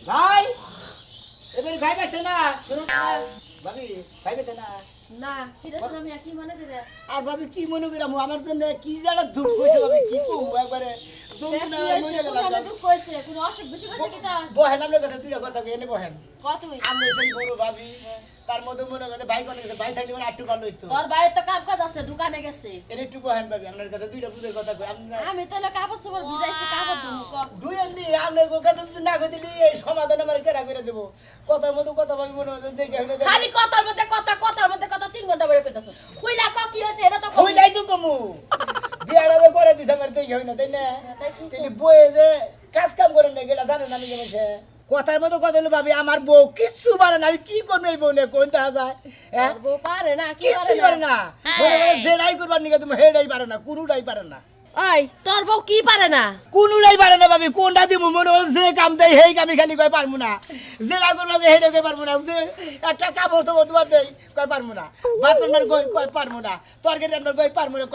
ভাই এবারে ভাই দেখতে না শুনুন না ভাবি ভাই দেখতে না না সিরিয়াস আমি কি মনে করে আর ভাবি কি মনে করাম আমার জন্য কি জানা দুঃখ হইছে ভাবি কি কম একবারে জন্তু না মরে গেলাম কোন দুঃখ হইছে কোন অসুখ বিসুখ হইছে কি তা বহেন আপনার কথা দুইটা কথা এনে বহেন কতই আমি এসে বড় ভাবি তার মধ্যে মনে করে ভাই কোন গেছে ভাই থাকলে মানে আটটু ভালো হইতো তোর ভাইয়ের তো কাম কাজ আছে দোকানে গেছে এনে একটু বহেন ভাবি আপনার কাছে দুইটা বুঝের কথা কই আপনার আমি তাহলে কাপড় চোপড় বুঝাইছি কাপড় দুমু ক দুই এমনি আপনার কাছে যদি না কই দিলি এই সমাধান আমার কেরা করে দেব কথার মতো কথা ভাবি মনে হচ্ছে দেখে হইলে খালি কথার মধ্যে কথা 3 ঘন্টা বলে কইতাছ কইলা ক কি হইছে এটা তো কইলাই তো কমু বিয়াটা তো করে দিছ আমার দেখে হই না তাই না তাই কি তিনি বইয়ে যে কাজ কাম করেন না এটা জানেন আমি কেমন কথার মতো কথা হলো ভাবি আমার বউ কিচ্ছু পারে না আমি কি করবো এই বউ নিয়ে কোন দেখা যায় হ্যাঁ বউ পারে না কি কিচ্ছু পারে না মনে করে যেটাই করবার নিকে তুমি হেডাই পারে না কোনোটাই পারে না ওই তোর বউ কি পারে না কোনোটাই পারে না ভাবি কোনটা দিব মনে হয় যে কাম দেয় সেই কামি খালি কয় পারবো না যেটা করবো হেডে কয় পারবো না যে একটা কাপড় চোপড় তোমার দেয় কয় পারবো না ভাত রান্নার কয় পারবো না তরকারি রান্নার কয় পারবো না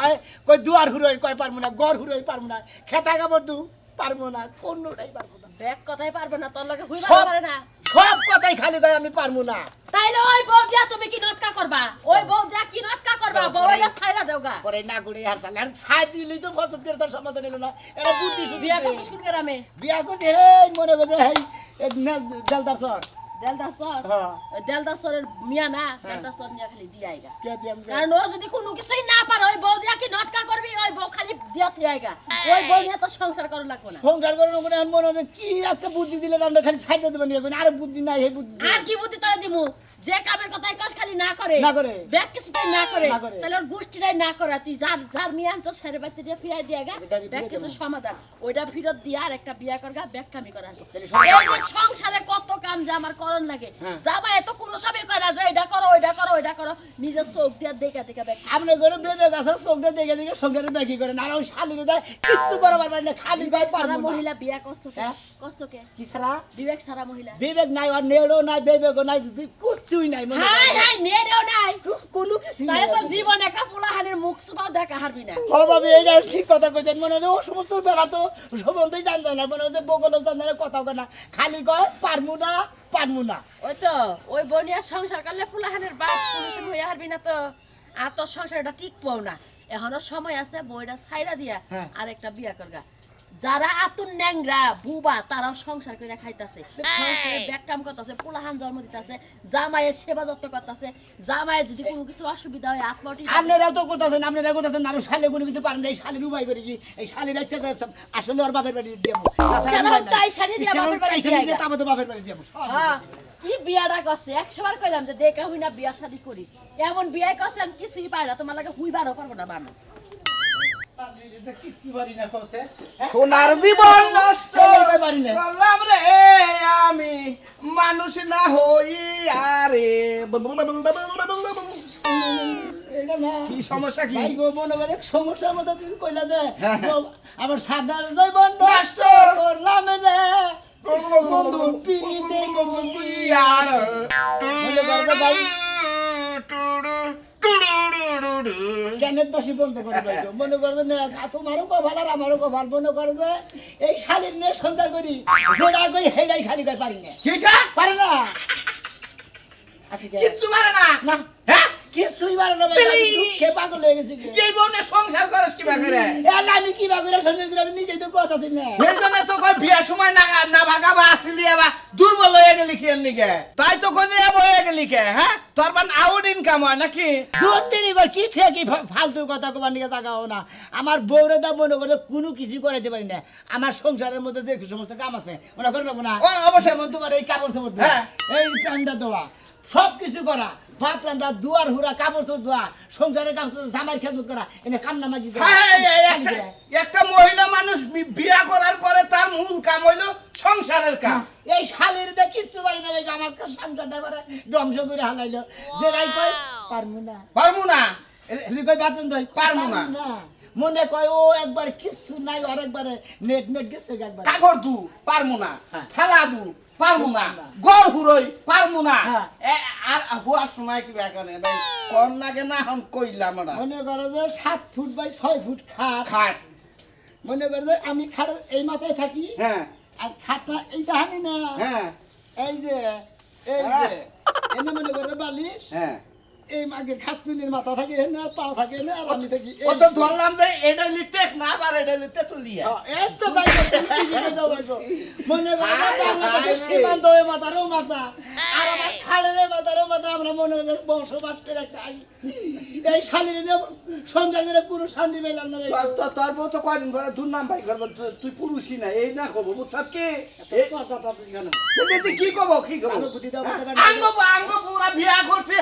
কয় দুয়ার হুরোই কয় পারবো না গড় হুরোই পারবো না খেতা কাপড় দু পারবো না কোনোটাই পারবো না ব্যাগ কথাই পারবে না তোর লগে হইবা সব পারে না সব কথাই খালি কয় আমি পারবো না তাইলে ওই বউ দিয়া তুমি কি নটকা করবা ওই বউ দিয়া কি নটকা করবা বউটা ছাইরা দেওগা পরে না করে আর সালে আর ছাই দিলেই তো ফসল করে তার সমাধান এলো না এটা বুদ্ধি শুদ্ধি বিয়া করছিস কোন গ্রামে বিয়া করছে হেই মনে করছে হেই জলদার সর দেলদাসর হ্যাঁ দেলদাসরের মিয়া না দেলদাসর মিয়া খালি দিয়াইগা কে দিয়াম কারণ ও যদি কোনো কিছুই না পারে ওই বউ দিয়া কি নটকা করবি ওই বউ খালি দিয়া থিয়াইগা ওই বউ নিয়ে তো সংসার করা লাগবে না সংসার করে মনে হয় মনে হচ্ছে কি একটা বুদ্ধি দিলে আমরা খালি সাইডে দেবেন আরে বুদ্ধি নাই এই বুদ্ধি আর কি বুদ্ধি তোরা দিমু যে কামের কথাই কস খালি না করে না করে। ব্যাগ কিছুতেই না করে না করে। তাহলে ওর গোষ্ঠীটাই না করে তুই যার যার মিয়া আনছো সেরে বাড়িতে দিয়ে ফিরাই দিয়াগা এটা কি ব্যাগ ফিরে কিছু দেবো? সমাধান ওইটা ফিরত দিয়া আর একটা বিয়া করগা ব্যাগ কামি করা তাহলে এই যে সংসারে কত কাম যে আমার করণ লাগে হ্যাঁ। জামা এত কোনো সবই করে না যে এটা করো ওইটা করো ওইটা করো নিজের চোখ দিয়া দেখা দেখা ব্যাগ আপনি করে বেবে গাছে চোখে দেখে দেখে সংসারে ব্যাকি করেন আর ওই শালির দেয় কিচ্ছু করাবার পারে না খালি গায়ে সারা পারবো না মহিলা বিয়া করছো কে হ্যাঁ? করছো কে কি ছাড়া বিবেক সারা মহিলা বিবেক নাই আর নেড়ো নাই বিবেকও নাই কিচ্ছুই নাই মনে হাই হয়। হাই নেরেও নাই কোনো কিছু তাই তো জীবন একা পোলাহানের মুখ সুবাও দেখা হারবি না ভাবি এইটা ঠিক কথা কইছেন মনে হয় ও সমস্ত ব্যাপার তো সম্বন্ধেই জানতে না মনে হচ্ছে বগলও জানতে না কথা কয় না খালি কয় পারমু না ওই তো ওই বনিয়া সংসার করলে পোলাহানের বাপ পুরুষ হয়ে হারবি না তো আর তোর সংসারটা ঠিক পাও না এখনো সময় আছে বইটা ছাইরা দিয়া হ্যাঁ। আর একটা বিয়া করগা যারা আতুন ন্যাংরা বুবা তারাও সংসার করে খাইতাছে সংসারে ব্যাগ কাম করতেছে পোলাহান জন্ম দিতেছে জামাইয়ের সেবা যত্ন করতেছে জামাইয়ের যদি কোনো কিছু অসুবিধা হয় আত্মটি আপনারাও তো করতেছেন আরো শালে কোনো কিছু পারেন না এই শালির উপায় করে কি এই শালির আসলে ওর বাপের বাড়ি দেবো তাই শাড়ি দিয়া বাপের বাড়ি দিয়া গা। তারপর তো বাপের বাড়ি দেবো হ্যাঁ, কি বিয়াটা করছে 100 বার কইলাম যে দেখা হই না বিয়া শাদি করিস এমন বিয়ে করছে আমি কিছুই পাই না তোমার লাগে হুইবারও পারবো না বানো কিচ্ছু পারি না কছে সোনার জীবন নষ্ট পারি না করলাম রে আমি মানুষ না হই আরে এটা না কি সমস্যা কি ভাই গো মনে করে সমস্যার মধ্যে তুই কইলা যে হ্যাঁ, হ্যাঁ। আমার সাদা জৈবন নষ্ট করলাম যে বন্ধু পিড়িতে আর মনে করবে ভাই জ্ঞানের বসি বলতে করে ভাই গো। মনে করবে না তোমারও কভাল আর আমারও কভাল মনে করে যে এই শালীর নিয়ে সঞ্চার করি যেটা কই হেডাই খালি কই পারি না কিসা পারে না আসি কে? কিচ্ছু পারে না না হ্যাঁ কিছুই পারে না ভাই তাহলে আমি দুঃখে পাগল হয়ে গেছি গে। এই বউনে সংসার করস কি বাগরে এলা আমি কি বাগুরা সঞ্চার করি আমি নিজেই তো কথা দিই না এর জন্য তো কই বিয়ার সময় না না ভাগাবা আসলি আবার দুর্বল হয়ে গেলি কি এর নিকে তাই তো কই এ হয়ে গেলি কে হ্যাঁ তোর বান আউট ইনকাম হয় নাকি দুধ তিরি করে কি থেকে কি ফালতু কথা কবার নিকে জাগাও না আমার বউরে দা মনে করে কোনো কিছু করাইতে পারি না আমার সংসারের মধ্যে যে সমস্ত কাম আছে ওরা করে নেবো না ও, অবশ্যই। যেমন তোমার এই কাপড় চোপড় ধোয়া, হ্যাঁ। এই প্যান্ডা দেওয়া সব কিছু করা ভাত রান্ধা দুয়ার হুরা কাপড় চোপড় ধোয়া সংসারের কাম জামাই খেদমত করা এনে কান্না মাগি করা একটা মহিলা মানুষ বিয়া করার পরে তার মূল কাম হইলো সংসারের কাম এই শালের দা কিচ্ছু পারি না ভাই আমার সংসারটা করে ধ্বংস করে হালাইলো যে রাই কই পারমু না পারবো না যদি কই বাতন দই পারবো না। মনে কয় ও একবার কিচ্ছু নাই আর একবারে নেট গেছে একবার কাপড় দু পারবো না হ্যাঁ। খেলা দু পারবো না না। গড় হুরই পারবো না হ্যাঁ। আর হুয়ার সময় কি ব্যাকানে ভাই কোন নাগে না হন কইলাম না মনে করে যে 7 ফুট বাই 6 ফুট খাট খাট মনে করে যে আমি খাটের এই মাথায় থাকি হ্যাঁ আর খাটটা এই জানি না হ্যাঁ এই যে হ্যাঁ। এনে মনে করে বালিশ হ্যাঁ এই মাগের খাসুলির মাথা থাকে না পা থাকে না আর আমি থাকি ও তো ধরলাম যে এটা লিটেক না আবার এটা লিটে তুলিয়া এই তো ভাই মনে করে বাংলাদেশের সীমান্ত হয়ে মাথারও মাথা আর আমার খালের মাথারও মাথা আমরা মনে হয় বসবাস করে খাই এই শালির সংসার করে কোনো শান্তি পেলাম না ভাই তোর বউ তো কয়দিন পরে দুর্নাম ভাই করবো তুই পুরুষই না এই না করবো বুঝছাস কি কি করবো কি করবো আঙ্গ পুরা বিয়া করছে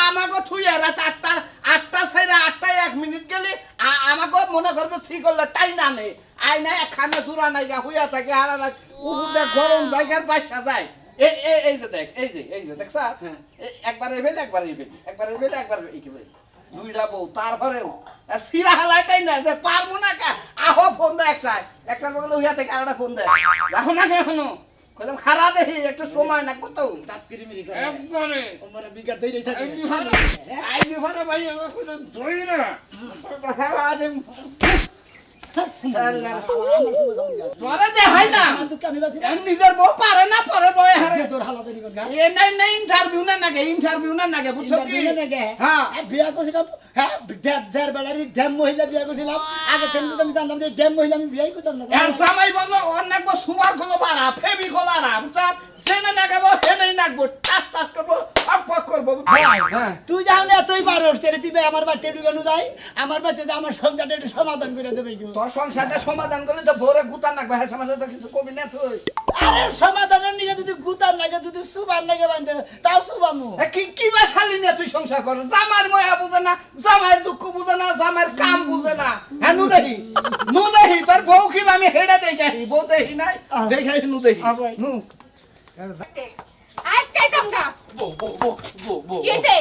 আমাগো থুই রাত 8টা ছাইরা 8টায় 1 মিনিট গেলে আমাগো মনে করতে ঠিক করলে টাই না নেই আই না খানা চুরা নাই গা হইয়া থাকে আর উপরে গরম জায়গার বাসা যায় এই যে দেখ এই যে দেখছ একবার এবেল একবার এই কি ভাই দুইটা বউ তারপরেও সিরা হালাইটাই না যে পারবো না কা আহো ফোন দেয় একটা বলে হইয়া থেকে আরেকটা ফোন দেয় রাখো না কেন কইলাম খারা দেহি একটু সময় লাগবে তো তাৎকিরি মিরি করে একবারে ওমরে বিগার দেই থাকে আই বিফারে ভাই আমার কইলো ধরি না খারা দে তোরা যে হাইলা আমার তো আমি বাসি এম নিজের বউ পারে না পরে বয়ে হারে তোর হালা দেরি কর এ নাই ইন্টারভিউ না নাগে বুঝছো কি হ্যাঁ বিয়া করছিলাম হ্যাঁ দেড় বেলারি ড্যাম মহিলা বিয়া করছিলাম আগে থেকে তো আমি জানতাম যে ড্যাম মহিলা আমি বিয়াই করতাম না এর জামাই বললো অনেক বড় সুবার গুলো বাড়া ফেবি খোলারা বুঝছো সেনে নাগাবো হেনেই নাগবো টাস করবো ফক করবো হ্যাঁ তুই যাও না তুই পারোস তেরে তুই আমার বাড়িতে ঢুকানো যাই আমার বাড়িতে যে আমার সংসারটা একটু সমাধান করে দেবে কেউ তোর সংসারটা সমাধান করলে তো ভোরে গুতা নাকবে হ্যাঁ সমাজে তো কিছু কবি না তুই আরে সমাধানের নিকে যদি গুতার লাগে যদি সুবান লাগে বান্ধে তাও সুবামু কি বা শালি নিয়ে তুই সংসার কর জামার ময়া বুঝে না জামার দুঃখ বুঝে না জামার কাম বুঝে না হ্যাঁ নু দেহি তোর বউ কি আমি হেডে দেখাই বউ দেহি নাই দেখাই নু দেহি নু আজকে সামগা বউ কি হইছে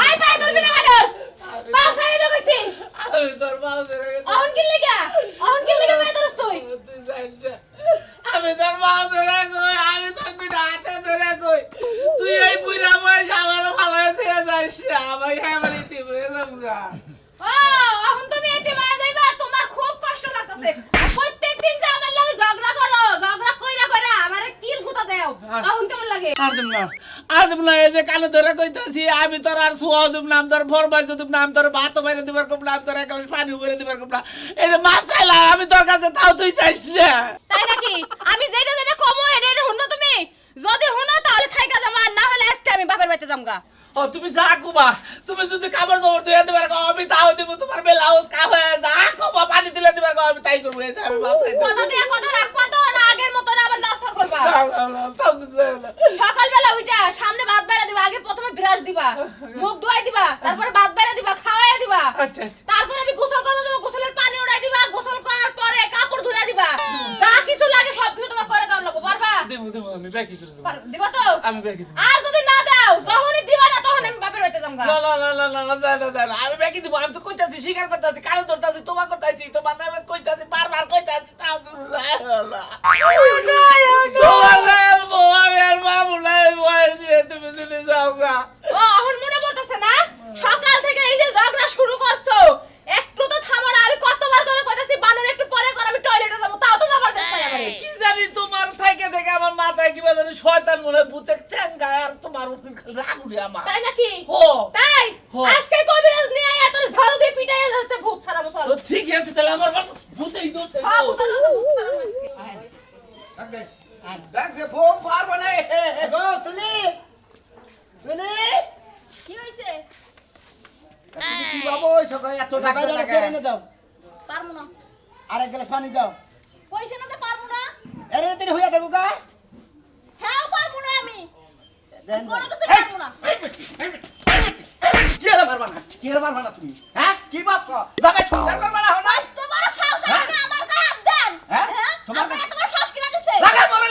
আই পাই ধরবি না মাদর পাছাই লগেছি আমি তোর মাও ধরে গেছি। অহন কি লাগা পাই ধরস তুই তুই জানিস না। আমি তোর মাও ধরে কই আমি তোর দুইটা হাতে ধরে কই তুই এই বুড়া বয়স আমারও ভালো থেকে যাইস না আমার আমার ইতি বুঝে যাবগা ও অহন তুমি এতে মায়া যাইবা তোমার খুব কষ্ট লাগতেছে প্রত্যেকদিন যে আমার লাগে ঝগড়া কইরা আমারে কিল গুতা দাও অহন কেমন লাগে আদম না এই যে কানে ধরে কইতাছি আমি তোর আর সুয়াও দিব নাম তোর ফরমাই দিব নাম তোর ভাত বাইরে দিবার কম নাম তোর এক গ্লাস পানি ভরে দিবার কম না এই যে মাছ চাইলা আমি তোর কাছে তাও তুই চাইছ না তাই নাকি আমি যেটা কমো এটা হুনো তুমি যদি হুনো তাহলে থাইকা যাবা না হলে আজকে আমি বাপের বাড়িতে যামগা ও তুমি যা কুবা তুমি যদি কাপড় জোর দিয়ে দিবার কও আমি তাও দিব তোমার ব্লাউজ কাপড় যা কুবা পানি দিলে দিবার কও আমি তাই করব এই যে আমি মাছ চাইতে কথা দিয়ে কথা রাখবা তো না আগের মতো না আবার নরসর করবা তাও দিতে না সকালবেলা উইটা সামনে ভাত বাইরা দিবা আগে প্রথমে ব্রাশ দিবা মুখ ধোয়াই দিবা তারপরে ভাত বাইরা দিবা খাওয়াইয়া দিবা আচ্ছা আচ্ছা তারপরে আমি গোসল করব যাব গোসলের পানি উড়াই দিবা গোসল করার পরে কাপড় ধুইয়া দিবা যা কিছু লাগে সব কিছু তোমার করে দাও লাগবে পারবা দেব আমি বাকি করে দেব দিবা তো আমি বাকি দেব আর যদি না দাও যখনই দিবা না তখন আমি বাপের বাড়িতে যামগা না জানা আমি বাকি দিব আমি তো কইতাছি স্বীকার করতাছি কারণ ধরতাছি তোমার করতাছি তোমার নামে কইতাছি বারবার কইতাছি তাও তুমি তুমি যদি যাও গা ও এখন মনে পড়তেছে না সকাল থেকে এই যে ঝগড়া শুরু করছো একটু তো থামো না আমি কতবার করে কইতাছি বানর একটু পরে কর আমি টয়লেটে যাব তাও তো যাবার চেষ্টা করে কি জানি তোমার থেকে থেকে আমার মাথায় কি জানি শয়তান মনে ভূতে চেঙ্গা আর তোমার উপর রাগ উঠে আমার তাই নাকি হো তাই হো। আজকে কবিরাজ নিয়ে আয়া তোর ঝাড়ু দিয়ে পিটাইয়া যাচ্ছে ভূত ছাড়া মুসল তো ঠিক আছে তাহলে আমার ভূতেই ধরতে হ্যাঁ ভূত যাচ্ছে ভূত ছাড়া দেখ যে বউ পারবো না গো তুলি তুলি কি হইছে কি বাবু ওই সকাল এত ডাক্তার বাইরে লাগে সেরে এনে দাও পারমু না আরেক গ্লাস পানি দাও কইছে না যে পারমু না এরে তেলে হইয়া থাকো গা হ্যাঁ পারমু না আমি দেন কোনো কিছু পারমু না কি এর পারবা না তুমি হ্যাঁ কি ভাবছো যাবে সংসার করবা না হলো তোমার সাহস আছে আমার গায়ে হাত দেন হ্যাঁ? তোমার তোমার সাহস কিনা দিছে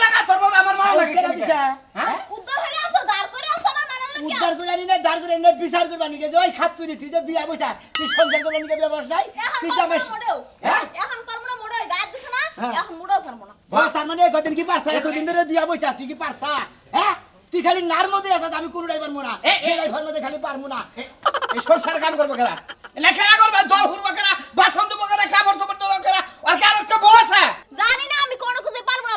লাগা তোর বউ আমার মনে লাগে কেন দিছা হ্যাঁ উদ্ধার হয়ে আছো দাঁড় করে আছো আমার মানার লাগে উদ্ধার করে আনি না দাঁড় করে এনে বিচার করবা নিকে যে ওই খাতুনি তুই যে বিয়া বইছা তুই সংসার করবা নিকে বিয়া বস নাই তুই যে আমার হ্যাঁ এখন পারমু না মোড়ে গায়ে দিছ না হ্যাঁ। এখন মোড়েও পারমু না তার মানে কদিন কি পারছা এতদিন ধরে বিয়া বইছা তুই কি পারছা হ্যাঁ তুই খালি নার মধ্যে আছিস আমি কোনটাই পারবো না এই লাইফের মধ্যে খালি পারবো না এই সংসার কাম করবো কেনা এনে খেলা করবে দল হুরবো কেনা বাসন দেবো কেনা কাপড় তোপড় দেবো কেনা আর কার একটা বউ আছে জানি না আমি কোনো কিছু পারবো না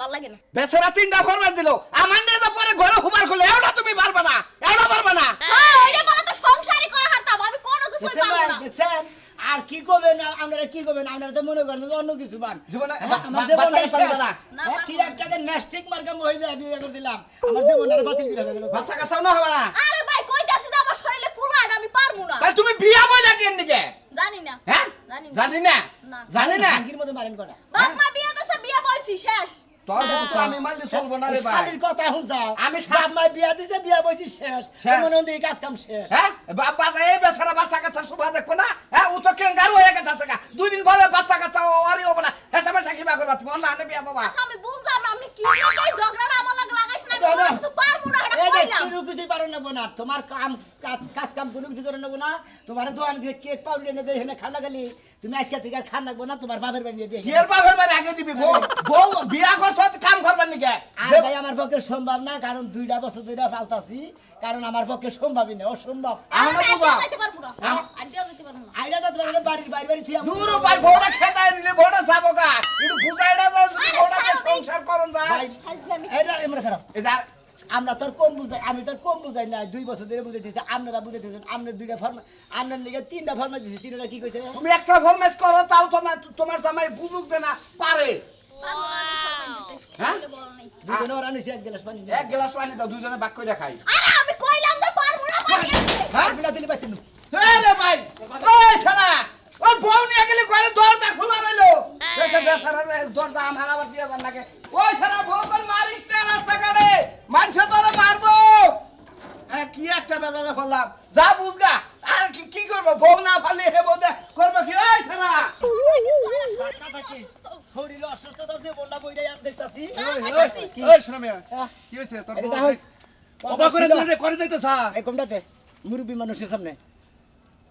ভাল লাগে না বেচারা 3টা ফরমাস দিল আমার নিয়ে যা পরে ঘরে হুবার করলে এওটা তুমি পারবে না এওটা পারবে না হ্যাঁ ওইটা বলা তো সংসারই করা হারতাম আমি কোনো কিছুই দেখছেন পারবো ভাই, না দেখছেন? আর কি করবেন আপনারা কি করবেন আপনারা তো মনে করেন যে অন্য কিছু বান জীবনে আমার জীবনটা বাচ্চা পারবে না কি একটা যে নেস্টিক মার্কা মহিলা বিয়ে করে দিলাম আমার জীবনটা বাতিল করে দিল বাচ্চা কাচ্চাও না হবে না আরে ভাই কইতাছি যে আমার শরীরে কুলাট আমি পারবো না তাহলে তুমি বিয়া বইলা কেন নিকে জানি না হ্যাঁ জানি না। জানি না না। জানি না ভাঙ্গির মধ্যে মারেন কটা বাপ মা বিয়ে দিছে বিয়ে বইছি শেষ তোর তো আমি মানলে চলবো না রে ভাই শালির কথা শুনছাও আমি বাপ মা বিয়া দিছে বিয়া বইছি শেষ শেষ। মনে হয় কাজ কাম শেষ হ্যাঁ বাবা এই বেচারা বাচ্চা কাচ্চা সুবা দেখো না হ্যাঁ ও তো কেঙ্গার হয়ে গেছে গা 2 দিন পরে বাচ্চা কাচ্চা ওরই হবে না এসএমএস কিবা করবা তুমি অন্য আনে বিয়া বাবা আচ্ছা আমি বুঝলাম না আপনি কি লাগে ঝগড়াটা আমার লাগে লাগাইছেন আমি কোনো কিছু পারবো না এটা এই যে কইলাম কোনো কিছুই পারো না বোনা তোমার কাজ কাম কোনো কিছু করে নেবো না তোমার দোকান দিয়ে কেক পাউডার এনে দেয় এখানে খানা খালি তুমি আজকে থেকে আর খান রাখবো না তোমার বাপের বাড়ি নিয়ে দিয়ে কি এর বাপের বাড়ি আগে দিবি বউ বিয়া করছ কাম করবার নিকে আর ভাই আমার পক্ষে সম্ভব না কারণ 2টা বছর ধরে পালতাছি কারণ আমার পক্ষে সম্ভবই না অসম্ভব আমার আমি বাবা যেতে পারবো না আর যেতে পারবো না আইডা তো তোমার বাড়ির বাড়ি বাড়ি থিয়া দূর ভাই বউটা খেতায় নিলে বউটা যাবো গা একটু বুঝাইডা দাও যদি বউটাকে সংসার করন যায় ভাই এটা এমন খারাপ এদার আমরা তোর কম বুঝাই আমি তোর কম বুঝাই না 2 বছর ধরে বুঝাই দিয়েছি আপনারা বুঝাই দিয়েছেন আপনার 2টা ফর্ম আপনার লিগে 3টা ফর্ম দিয়েছি 3টা কি কইছে তুমি একটা ফরমেস করো তাও তোমার জামাই বুঝুক যে না পারে হ্যাঁ দুজনে ওরা নিছে এক গ্লাস পানি এক গ্লাস পানি দাও দুজনে ভাগ করে খাই আরে আমি কইলাম যে পারবো না পারি হ্যাঁ বিনা দিলে পাইতেন রে ভাই ওই শালা ওই বউ নিয়ে গেলে ঘরে দরজা খোলা রইলো দেখে বেচারা দরজা আমার আবার দিয়ে যান নাকি ওই শালা বউ কোন মারিস না রাস্তা কাটে মানুষ তোরে মারবো কি একটা বেজালে ফেললাম যা বুঝগা আর কি করবো বউ না ফালি হে বউ করবো কি ওই শালা শরীর অসুস্থতার যে বন্যা বইটা আর দেখতাছি ওই শোনা মিয়া কি হইছে তোর এটা বউ হয়। অবাক করে তুই করে যাইতেছা এই কমটাতে মুরব্বী মানুষের সামনে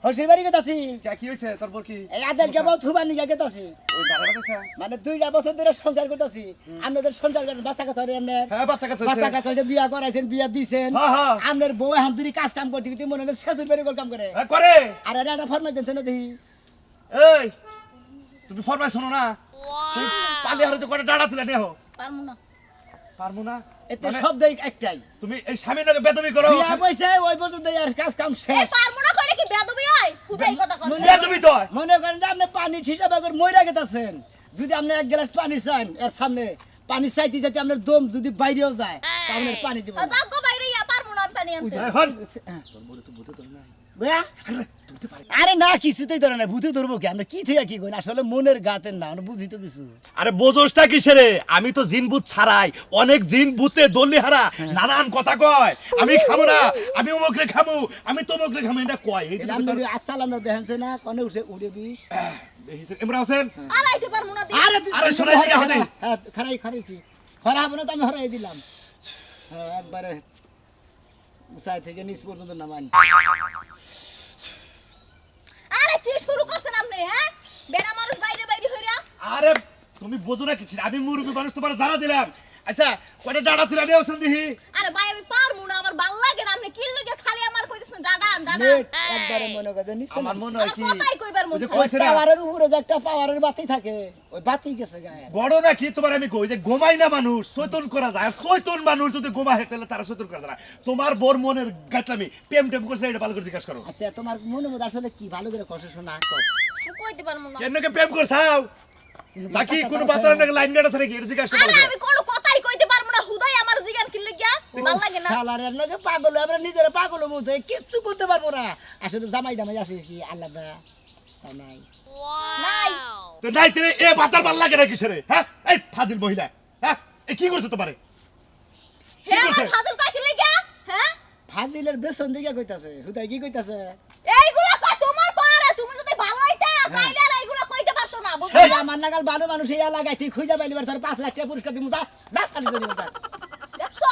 হসির বাড়ি গেতাছি কি হইছে তোর বউ কি এই আদেলকে বউ থুবা নিয়ে গেতাছি ওই দাঁড়া গেছে মানে 2টা বছর ধরে সংসার করতেছি আপনাদের সংসার করেন বাচ্চা কাচ্চা হরে এমনি হ্যাঁ বাচ্চা কাচ্চা বাচ্চা হইছে কাচ্চা হইছে, বিয়া করাইছেন বিয়া দিছেন হ্যাঁ, হ্যাঁ। আপনার বউ এখন দুরি কাজ কাম করতে করতে মনে হয় শেষের বাড়ি কাম করে হ্যাঁ করে আর এটা একটা ফরমাইশ দিচ্ছেন না দেখি এই তুমি ফরমাই শোনো না তুই পালি হারে তো করে ডাড়া তুলে নেহ পারবো না পারমু না এতে মানে শব্দ একটাই তুমি এই স্বামীর নাকি বেদবি করো বিয়া কইছে ওই পর্যন্ত আর কাজ কাম এই শেষ পারবো না করে কি বেদবি হয় খুদাই কথা কথা বেদবি তো মনে করেন যে আপনি পানি ঠিসাবা করে মইরা গেতাছেন যদি আপনি এক গ্লাস পানি চান এর সামনে পানি চাইতে চাইতে আপনার দম যদি বাইরেও যায় তাহলে পানি দিব না। যাও গো বাইরে ইয়া পারবো না আমি পানি আনতে এই হন বুয়া? আরে না কিছুতেই ধরে না ভূতে ধরবো কি আমরা কি থেকে কি করি আসলে মনের গাতের না আমরা বুঝি তো কিছু আরে বোঝোসটা কিসে রে আমি তো জিন ভূত ছাড়াই অনেক জিন ভূতে দল্লি হারা নানান কথা কয় আমি খাবো না আমি অমুকরে খাবো আমি তমুকরে খাবো এটা কয় এই জন্য তো আসসালাম দেখেন না কনে উঠে উড়ে দিস দেখিছেন ইমরান হোসেন আর আইতে পারবো না আরে আরে শোনাই দিকে হাতে। হ্যাঁ খারাইছি খরা হবে না তো আমি হরাই দিলাম হ্যাঁ একবারে উঁচাই থেকে নিচ পর্যন্ত নামানি আরে কি শুরু করছেন আপনি হ্যাঁ বেড়া মানুষ বাইরে বাইরে হইরা আরে তুমি বোঝো না কিছু আমি মুরব্বী মানুষ তোমার জানা দিলাম আচ্ছা কয়টা ডাড়া তুলে নিয়ে হোসেন দেখি আরে ভাই আমি পারবো না আমার ভালো লাগে না আপনি কি লাগে খালি আমার কইতেছেন দাদান দাদান নেট একবারে মনে করে নিচে আমার মনে হয় কি কথাই কইবার মন ওই যে চায়। কইছে না পাওয়ারের উপরে যে একটা পাওয়ারের বাতি থাকে ওই বাতি গেছে গায়ে গড় নাকি তোমার আমি কই যে ঘুমাই না মানুষ চৈতন করা যায় আর চৈতন মানুষ যদি ঘুমা হয় তাহলে তারা চৈতন করা যায় না। তোমার বোর মনের গাছলামি প্রেম টেম করছে এটা ভালো করে জিজ্ঞাসা করো আচ্ছা তোমার মনে মধ্যে আসলে কি ভালো করে কষ্ট শোনা কর আমি কইতে পারবো না কেন প্রেম করছাও নাকি কোনো বাতার নাকি লাইন গাড়া থাকে এটা জিজ্ঞাসা আরে করো আমি কোনো কথাই কইতে পারবো না হুদাই আমার জিগান কি লাগিয়া ভালো লাগে না শালারের নাকি পাগল আমরা নিজেরা পাগল মধ্যে কিচ্ছু করতে পারবো না আসলে জামাই জামাই আছে কি আলাদা তা নাই নাই তো নাই তেরে এ বাতার ভাল লাগে না কিসেরে হ্যাঁ এই ফাজিল মহিলা হ্যাঁ এ কি করছে তোমারে হে আমার করছে? ফাজিল কাকি লাগিয়া হ্যাঁ ফাজিলের বেসন দিকে কইতাছে হুদাই কি কইতাছে এইগুলা কই তোমার পারে তুমি যদি ভালো হইতা তাইলে আর এইগুলা কইতে পারতো না এই বুঝছো আমার নাগাল ভালো মানুষ এই এলাকায় তুই খুঁজে পাইলিবার তোর 5 লাখ টাকা পুরস্কার দিমু যা যা কালি ধরি ওটা দেখছো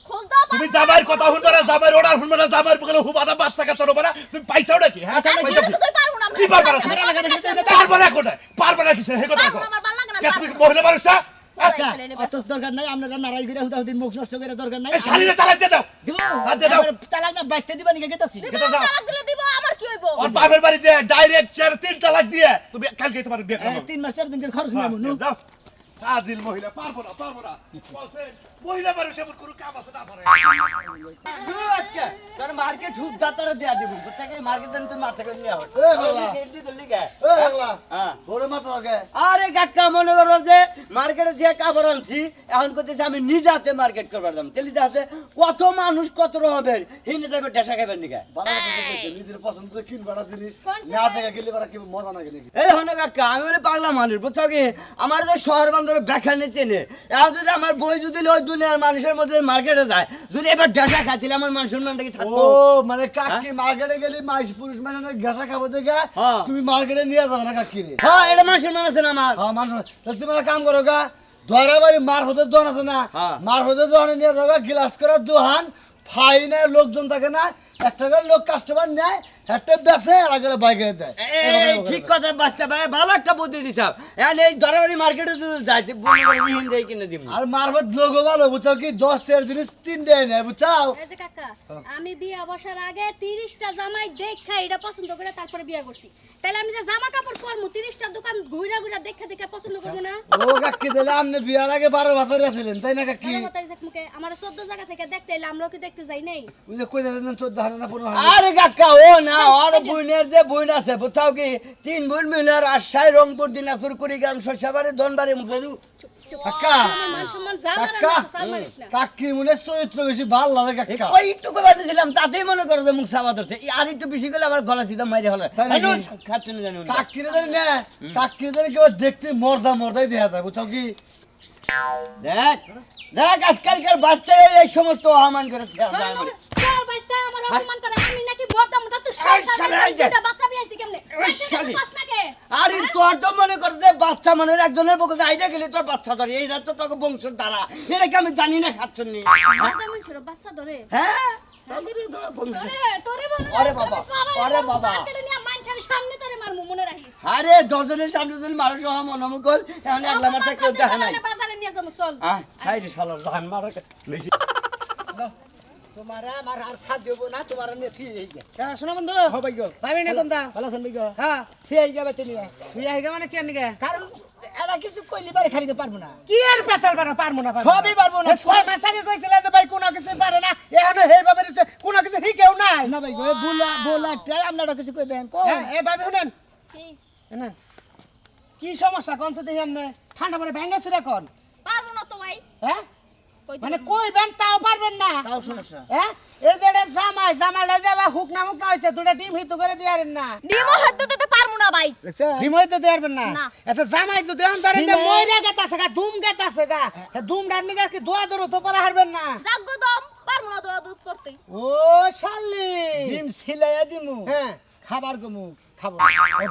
খোঁজ দাও তুমি জামাইয়ের কথা শুনবে না জামাইয়ের অর্ডার শুনবে না জামাইয়ের বলে হুবাদা বাচ্চা কা তোর না তুমি পাইছাও নাকি হ্যাঁ আচ্ছা, পাইছাও আমি কি? তো পারবো না কি পারবা না আমার এলাকাটা সেটা এটা পারবা না কোটা পারবা না কিসের হে কথা পারবো কও না, আমার ভালো লাগে না, কে তুমি পারবো না। মহিলা মানুষটা আচ্ছা অত দরকার নাই আপনারা নারাই করে হুদাহুদিন মুখ নষ্ট করে দরকার নাই এই শালিরে তালাক দিয়ে দাও দিব হাত দিয়ে দাও তালাক না বাইতে দিবা নিকে গেতাছি দিব, এটা যাও। তালাক দিলে দিব আমার কি হইব ওর বাপের বাড়ি যে ডাইরেক্ট 4 3 তালাক দিয়ে তুমি কালকে তোমার বিয়ে করো 3 মাস 4 দিনের খরচ হ্যাঁ, নিমু নু যাও ফাজিল মহিলা পারবো না বলছে মহিলা মানুষ এমন কোনো কাম আছে না পারে আজকে তোর মার্কেট হুক দাতারে দেয়া দিব বুঝছাকে মার্কেট দেন তুই মাথা করে নিয়া হল এ বাবা। গেটটি করলি কে এ বাবা হ্যাঁ বড় মাথা লাগে আরে কাকা মনে করো যে মার্কেটে যে কাপড় আনছি এখন কইতেছে আমি নিজে হাতে মার্কেট করবার দাম তেলিতে আছে কত মানুষ কত রকমের হিনে যাবে ডেসা খাইবেন নিকা বাবা কথা কইছে নিজের পছন্দ কিনবাটা জিনিস না থেকে গেলে বারা কি মজা না গেলে এই হনে কাকা আমি বলে পাগলা মানুষ বুঝছো কি আমার যে শহর বান্ধব ব্যাখ্যা চেনে এখন যদি আমার বই যদি ওই দুনিয়ার মানুষের মধ্যে মার্কেটে যায় যদি এবার ডেসা খাইছিলে আমার মান সম্মানটা কি ও থাকতো মানে কাকি মার্কেটে গেলি মাইস পুরুষ মানে ঘাসা খাবো দেখে হ্যাঁ। তুমি মার্কেটে নিয়ে যাবে না কাকি রে হ্যাঁ এটা মান সম্মান আছে না আমার হ্যাঁ মানুষ তাহলে তুমি একটা কাম করো গা ধরাবাড়ি মার হতে দোকান আছে না হ্যাঁ। মার হতে দোকানে নিয়ে যাবে গ্লাস করার দোকান ফাইনের লোকজন থাকে না একটা করে লোক কাস্টমার নেয় একটা বেচে আর আগে বাইকে দেয় এই ঠিক কথা বাস্তা ভাই ভালো একটা বুদ্ধি দিছাও এখন এই দরাবাড়ি মার্কেটে যদি যাইতে বলি করে ইহিন দেই কিনে দিম আর মারফত লোকও ভালো বুঝছো কি 10 টাকার জিনিস 3 দেয় না বুঝছাও এই যে কাকা আমি বিয়া বসার আগে 30টা জামাই দেখা এটা পছন্দ করে তারপরে বিয়া করছি তাহলে আমি যে জামা কাপড় পরমু 30টা দোকান ঘুরা ঘুরা দেখা পছন্দ করব না ও কাকি দিলে আপনি বিয়ার আগে 12 বছর আছিলেন তাই না কাকি আমার মতারি থাক মুখে আমার 14 জায়গা থেকে দেখতে এলে আমরাও কি দেখতে যাই নাই ওই যে কই দেন 14 না 15 আরে কাকা ও না আর বুইনের যে বুইন আছে বুঝছাও কি তিন বুইন মিলে রাজশাহী রংপুর দিনাজপুর কুড়িগ্রাম শস্যবাড়ি ধনবাড়ি মুখে কাকা আমার মান সম্মান যা মারা কাকা সাল মারিস না কাকির মনে চরিত্র বেশি ভালো লাগে কাকা ওই একটু করে দিয়েছিলাম তাতেই মনে করো যে মুখ সাবা ধরছে আর একটু বেশি করলে আমার গলা সিধা মাইরে হলে তাই নাকি? খাচ্ছেন জানুন কাকিরে জানি না কাকিরে জানি কেউ দেখতে মর্দাই দেখা যায় বুঝছো কি দেখ দেখ আজকালকার বাচ্চারা এই সমস্ত অপমান করে ছেড়ে যায় আমার। তোর বাইস্তা আমার অপমান করে আমি নাকি বড়দা মোটা তো সংসার শালা, এই যে। দুটা বাচ্চা বিয়াইছি কেমনে এই শালি। পাস নাকে আরে তোর তো মনে কর যে বাচ্চা মনের একজনের বকে আইডা গেলে তোর বাচ্চা ধরে এইটা তো তোকে বংশের দ্বারা এটা কি আমি জানি না খাচ্ছ নি বড়দা মানুষের বাচ্চা ধরে হ্যাঁ তোকে তো বংশ তোরে বল আরে বাবা, আরে বাবা। মার্কেটে নিয়ে মানুষের সামনে তোরে মারমু মনে রাখিস আরে দশজনের সামনে যদি মানুষ হওয়া মনমুকল এখন একলা মারতে কেউ দেখে নাই বাজারে নিয়ে যাবো চল হাই রে শালা জান মারা বেশি তোমারা আমার আর সাথ দেবো না তোমার নেথি এই গে হ্যাঁ শোনো বন্ধু হো ভাই গো ভাবি না কোনটা ভালো আছেন ভাই গো হ্যাঁ ঠিক এই গে বেতে নিয়ে তুই আইগা মানে কি আনিগে কারণ এরা কিছু কইলি বারে খালিতে পারবো না কি আর পেছাল পারবো না সবই পারবো না। 6 মাস আগে কইছিলে যে ভাই কোনো কিছু পারে না এখনো হেই ভাবে রিছে কোনো কিছু শিখেও নাই না ভাই গো বুলা বুলা টাই আপনারা কিছু কই দেন কো হ্যাঁ এ ভাবি শুনেন কি শুনেন কি সমস্যা কোন তো দেখি আমনে ঠান্ডা পরে ভেঙ্গে ছিড়ে কোন পারমু না তো ভাই হ্যাঁ মানে কইবেন তাও পারবেন না তাও সমস্যা হ্যাঁ এই যে এটা জামাই লই যাবা হুক না হইছে দুটা ডিম হিত করে দিয়ারেন না ডিমো হাত দিতে পারমু না ভাই ডিম হইতে দিয়ারবেন না না। আচ্ছা জামাই যদি অন্তরে যে মইরা গেতাছে গা ধুম গেতাছে গা ধুম ডার নিগা কি দোয়া দরো তো পারা হারবেন না জাগ্গো দম পারমু না দোয়া দুধ করতে ও শালি ডিম সিলাইয়া দিমু হ্যাঁ খাবার কমু খাবো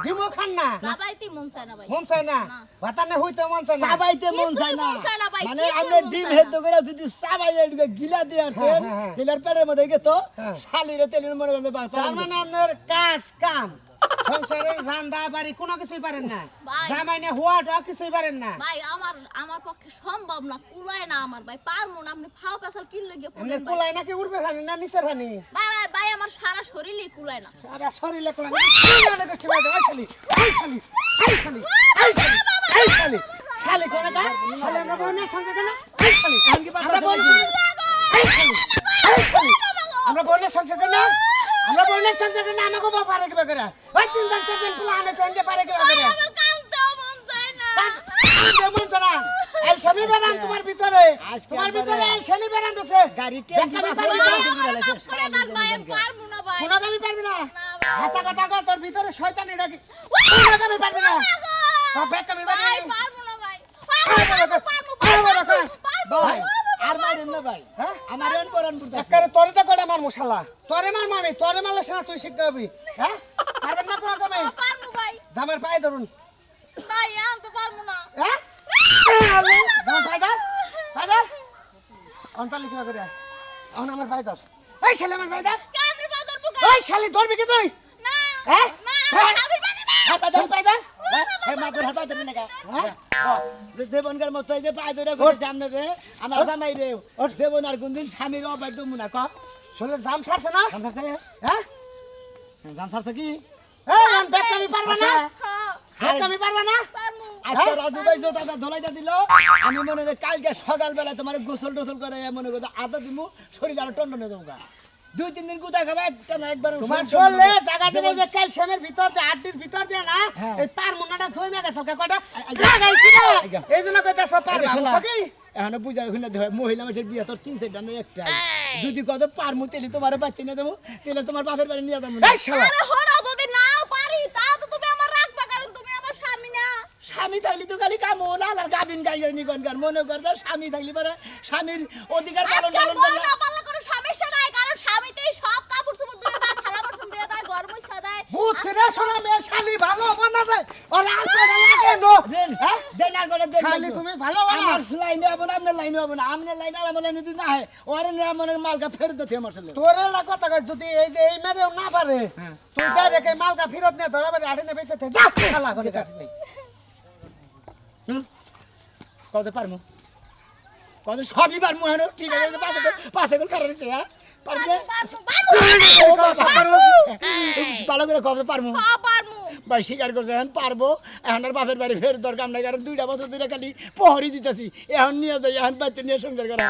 ডিমও খান না বাবাইতে মন চায় না ভাই মন চায় না ভাতানে হইতে মন চায় না সাবাইতে মন চায় না কিছুই মন চায় না ভাই, মানে কিছুই আমরা মন ডিম চায় হেদ্দ না। করে যদি সাবাই এদিকে গিলা দেয়ার হ্যাঁ, তেল হ্যাঁ, হ্যাঁ। তেলের পেটের মধ্যে গেতো হ্যাঁ। শালিরে তেলের মনে করতে তার মানে আপনার কাজ কাম সংসারের রান্না বাড়ি কোনো কিছুই পারেন না ভাই। জামাই না হুয়াটা কিছুই পারেন না ভাই আমার পক্ষে সম্ভব না কুলায় না আমার ভাই পারমু না আপনি ফাও পেছাল কিল লইগে আপনি পুলেন ভাই কুলাই নাকি উড়বে খানি না নিচের খানি ভাই আমার সারা শরীরই কুলায় না আরে শরীরে কুলাই না কুলাই না কষ্ট পাইছে ওই শালি ওই শালি ওই শালি ওই শালি ওই শালি শালি কোন কা শালি আমরা বোনের সঙ্গে কেন ওই শালি আমরা বোনের এই শালি এই শালি আমরা বোনের সঙ্গে কেন আমরা বোনের সঙ্গে কেন আমাকে বাবা পারে কি করে ওই তিনজন চারজন প্লান আছে এনকে পারে কি করে আমার কাঁদতেও মন চায় না যেমন জানা এই শনি বেরাম তোমার ভিতরে আজকে তোমার একবারে- ভিতরে এই শনি বেরাম ঢুকছে গাড়ি দেখাবি টেঙ্গি বাসে পারবি না? পারমু না ভাই কোনো কামি পারবি না ভাই। হাসা কথা কর তোর ভিতরে শয়তান এটা কি কোনো কামি পারবি না বেক কামি পারবি ভাই না পারমু না ভাই ভাই আর মারেন না ভাই হ্যাঁ? আমার এন করান বুঝতে একারে তোরে তো কটা মার মশালা তোরে মার মামি তোরে মারলে সেনা তুই শিখতে হবি হ্যাঁ পারবেন না কোনো কামে পারমু ভাই জামার পায়ে ধরুন ভাই আমি তো পারমু না হ্যাঁ জামার পায়ে ধর পায়ে ধর অন পালি কিবা করে অন আমার পায়ে ধর এই শালি আমার পায়ে ধর কামরি বাদর বুকা ওই শালি ধরবি কি তুই না হ্যাঁ না হ্যাঁ? আমি পারি না হ্যাঁ, পায়ে ধর পায়ে ধর হে মাদুর হাত পাইতে না হ্যাঁ? দেবনকার মতো এই যে পায়ে ধরে করেছে আপনারে আমার জামাই রে দেবন আর কোনদিন স্বামীর অবাধ্য মুনা ক শোলে জাম ছাড়ছে না জান সারছে হ্যাঁ জান সারছে কি এই অন বেক কামি পারবা না হ্যাঁ বেক কামি পারবা না পারমু আজকে রাজু ভাই যত টাকা ধলাইটা দিল আমি মনে হয় কালকে সকালবেলা তোমার গোসল টোসল করে মনে করতে আদা দিমু শরীর আরো টন্ডনে দেবো 2-3 দিন কোথায় খাবা একটা না একবার তোমার চললে জায়গা থেকে যে ক্যালসিয়ামের ভিতর যে হাড্ডির ভিতর যে না হ্যাঁ। এই পার মুন্নাটা সইমে গেছে কয়টা লাগাইছি না এই জন্য কইতাছ পার বুঝছো কি এখন বুঝা ওখানে দেয় মহিলা মানুষের বিয়ে তোর 3-4টা না একটা যদি কত পারমু তেলি তোমার বাচ্চা নিয়ে দেবো তেলে তোমার বাপের বাড়ি নিয়ে যাবো এই শালা আরে হড়ো যদি নাও পারি তাও তো তুমি আমার রাখবা কারণ তুমি আমার স্বামী না স্বামী থাকলে তো খালি কাম হলো আর গাবিন গাই নিগন গান মনে করতো স্বামী থাকলে পরে স্বামীর অধিকার পালন আজকাল পালন বউ করলে না পালন কোনো সমস্যা নাই কারণ স্বামীতেই সব কাপড় চোপড় ধুয়ে দেয় থালা বাসন দিয়ে দেয় ঘর মুছা দেয় বুঝছি রে শোনা মেয়ে শালি ভালো বানা দেয় ওর আর কয়টা লাগে নো হ্যাঁ দেন আর করে দেন শালি তুমি ভালো বানা আমার লাইনে হবো না আপনার লাইনে হবো না আপনার লাইনে আর আমার লাইনে যদি না হয় ওরে নিয়ে মনে মালকা ফেরত দিতে আমার ছেলে তোরে না কথা কই যদি এই যে এই মেরেও না পারে তুই ডাইরেক্ট এই মালকা ফেরত নিয়ে ধরা বাড়ি আড়ে বেঁচে থে যা শালা করে কাছে ভাই কত পারমু কত সবই পারমু হেন ঠিক আছে পাঁচে গোল কারণ হ্যাঁ পারবে ভালো করে কত পারমু ভাই স্বীকার করছে এখন পারবো এখন আর বাপের বাড়ি ফের দরকার নাই কারণ 2টা বছর ধরে খালি প্রহরী দিতেছি এখন নিয়ে যাই এখন বাচ্চা নিয়ে সংসার করা